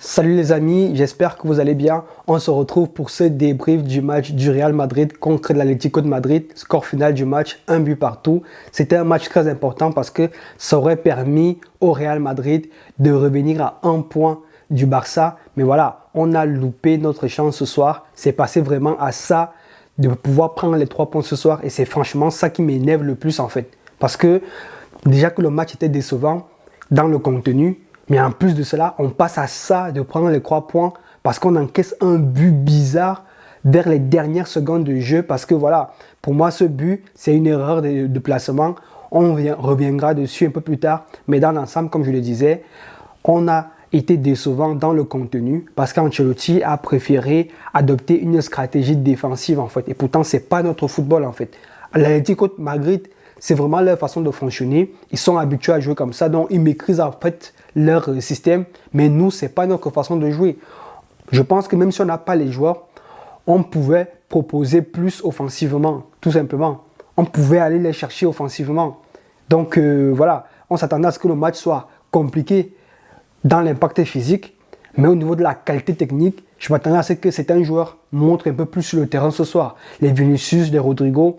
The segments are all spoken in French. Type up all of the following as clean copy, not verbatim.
Salut les amis, j'espère que vous allez bien. On se retrouve pour ce débrief du match du Real Madrid contre l'Atlético de Madrid. Score final du match, 1 but partout. C'était un match très important parce que ça aurait permis au Real Madrid de revenir à 1 point du Barça. Mais voilà, on a loupé notre chance ce soir. C'est passé vraiment à ça de pouvoir prendre les 3 points ce soir. Et c'est franchement ça qui m'énerve le plus en fait. Parce que déjà que le match était décevant dans le contenu, mais en plus de cela, on passe à ça de prendre les 3 points parce qu'on encaisse un but bizarre vers les dernières secondes de jeu. Parce que voilà, pour moi, ce but, c'est une erreur de placement. On reviendra dessus un peu plus tard. Mais dans l'ensemble, comme je le disais, on a été décevant dans le contenu parce qu'Ancelotti a préféré adopter une stratégie défensive en fait. Et pourtant, ce n'est pas notre football en fait. L'Atlético de Madrid, c'est vraiment leur façon de fonctionner. Ils sont habitués à jouer comme ça, donc ils maîtrisent en fait leur système. Mais nous, ce n'est pas notre façon de jouer. Je pense que même si on n'a pas les joueurs, on pouvait proposer plus offensivement, tout simplement. On pouvait aller les chercher offensivement. Donc voilà, on s'attendait à ce que le match soit compliqué dans l'impact physique. Mais au niveau de la qualité technique, je m'attendais à ce que certains joueurs montrent un peu plus sur le terrain ce soir. Les Vinicius, les Rodrigo,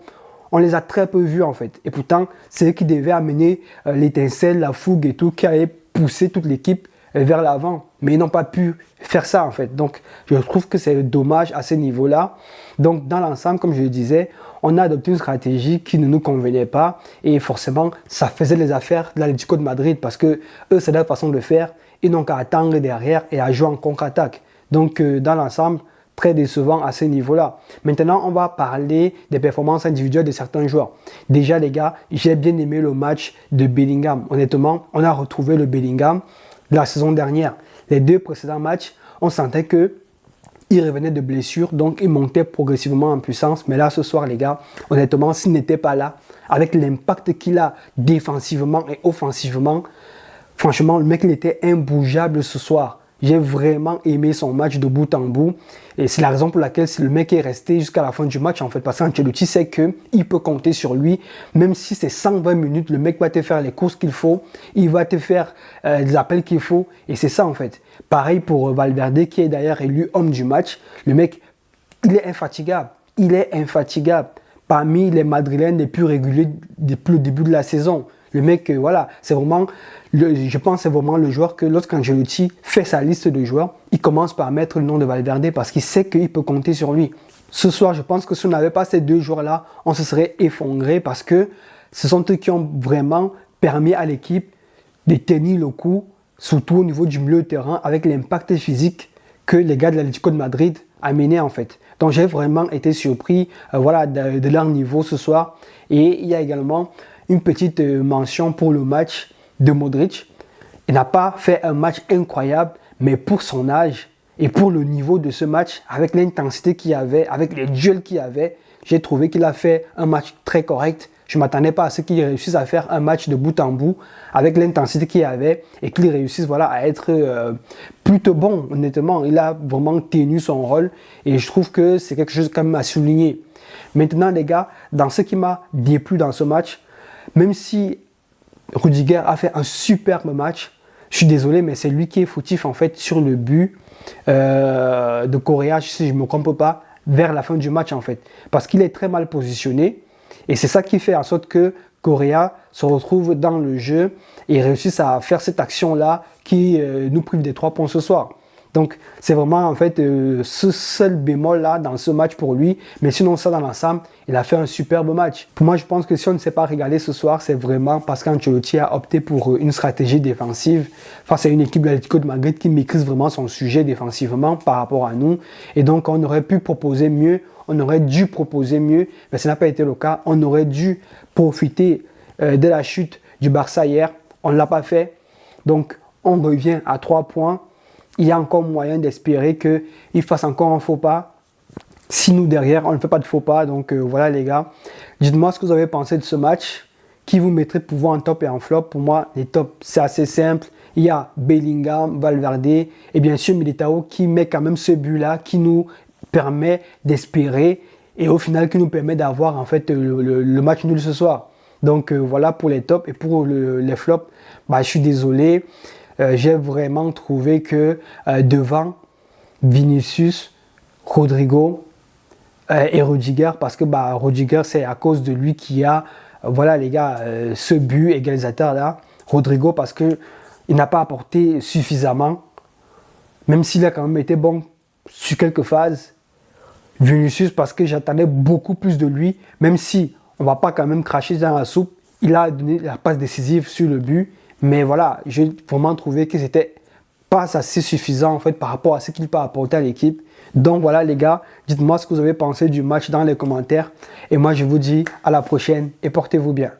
on les a très peu vus en fait. Et pourtant, c'est eux qui devaient amener l'étincelle, la fougue et tout, qui allaient pousser toute l'équipe vers l'avant. Mais ils n'ont pas pu faire ça en fait. Donc, je trouve que c'est dommage à ce niveau-là. Donc, dans l'ensemble, comme je le disais, on a adopté une stratégie qui ne nous convenait pas. Et forcément, ça faisait les affaires de l'Atlético de Madrid parce que eux, c'est leur façon de faire. Ils n'ont qu'à attendre derrière et à jouer en contre-attaque. Donc, dans l'ensemble, très décevant à ce niveau-là. Maintenant, on va parler des performances individuelles de certains joueurs. Déjà, les gars, j'ai bien aimé le match de Bellingham. Honnêtement, on a retrouvé le Bellingham de la saison dernière. Les 2 précédents matchs, on sentait qu'il revenait de blessure, donc il montait progressivement en puissance. Mais là, ce soir, les gars, honnêtement, s'il n'était pas là, avec l'impact qu'il a défensivement et offensivement, franchement, le mec, il était imbougeable ce soir. J'ai vraiment aimé son match de bout en bout. Et c'est la raison pour laquelle le mec est resté jusqu'à la fin du match en fait. Parce qu'Ancelotti sait qu'il peut compter sur lui. Même si c'est 120 minutes, le mec va te faire les courses qu'il faut. Il va te faire les appels qu'il faut. Et c'est ça en fait. Pareil pour Valverde qui est d'ailleurs élu homme du match. Le mec, il est infatigable. Il est infatigable. Parmi les Madrilènes les plus réguliers depuis le début de la saison. Le mec, voilà, c'est vraiment, je pense que c'est vraiment le joueur que lorsqu'Ancelotti fait sa liste de joueurs, il commence par mettre le nom de Valverde parce qu'il sait qu'il peut compter sur lui. Ce soir, je pense que si on n'avait pas ces 2 joueurs-là, on se serait effondré parce que ce sont eux qui ont vraiment permis à l'équipe de tenir le coup, surtout au niveau du milieu de terrain, avec l'impact physique que les gars de l'Atlético de Madrid amenaient en fait. Donc j'ai vraiment été surpris voilà, de leur niveau ce soir. Et il y a également une petite mention pour le match de Modric. Il n'a pas fait un match incroyable, mais pour son âge et pour le niveau de ce match, avec l'intensité qu'il y avait, avec les duels qu'il y avait, j'ai trouvé qu'il a fait un match très correct. Je ne m'attendais pas à ce qu'il réussisse à faire un match de bout en bout avec l'intensité qu'il y avait et qu'il réussisse voilà, à être plutôt bon, honnêtement. Il a vraiment tenu son rôle et je trouve que c'est quelque chose quand même à souligner. Maintenant, les gars, dans ce qui m'a déplu dans ce match, même si Rudiger a fait un superbe match, je suis désolé, mais c'est lui qui est fautif en fait sur le but de Correa, si je ne me trompe pas, vers la fin du match en fait. Parce qu'il est très mal positionné et c'est ça qui fait en sorte que Correa se retrouve dans le jeu et réussisse à faire cette action-là qui nous prive des 3 points ce soir. Donc, c'est vraiment en fait ce seul bémol-là dans ce match pour lui. Mais sinon, ça dans l'ensemble, il a fait un superbe match. Pour moi, je pense que si on ne s'est pas régalé ce soir, c'est vraiment parce qu'Ancelotti a opté pour une stratégie défensive face à une équipe de l'Atlético de Madrid qui maîtrise vraiment son sujet défensivement par rapport à nous. Et donc, on aurait pu proposer mieux, on aurait dû proposer mieux, mais ça n'a pas été le cas. On aurait dû profiter de la chute du Barça hier. On ne l'a pas fait. Donc, on revient à 3 points. Il y a encore moyen d'espérer qu'il fasse encore un faux pas. Si nous, derrière, on ne fait pas de faux pas. Donc, voilà, les gars. Dites-moi ce que vous avez pensé de ce match. Qui vous mettrait pour vous en top et en flop? Pour moi, les tops, c'est assez simple. Il y a Bellingham, Valverde et bien sûr Militao qui met quand même ce but-là qui nous permet d'espérer et au final qui nous permet d'avoir en fait le match nul ce soir. Donc, voilà pour les tops. Et pour les flops, je suis désolé. j'ai vraiment trouvé que devant Vinicius, Rodrigo et Rudiger, parce que Rudiger, c'est à cause de lui qui a, voilà les gars, ce but égalisateur là. Rodrigo, parce qu'il n'a pas apporté suffisamment, même s'il a quand même été bon sur quelques phases. Vinicius, parce que j'attendais beaucoup plus de lui, même si on ne va pas quand même cracher dans la soupe. Il a donné la passe décisive sur le but, mais voilà, j'ai vraiment trouvé que c'était pas assez suffisant en fait par rapport à ce qu'il peut apporter à l'équipe. Donc voilà les gars, dites-moi ce que vous avez pensé du match dans les commentaires. Et moi je vous dis à la prochaine et portez-vous bien.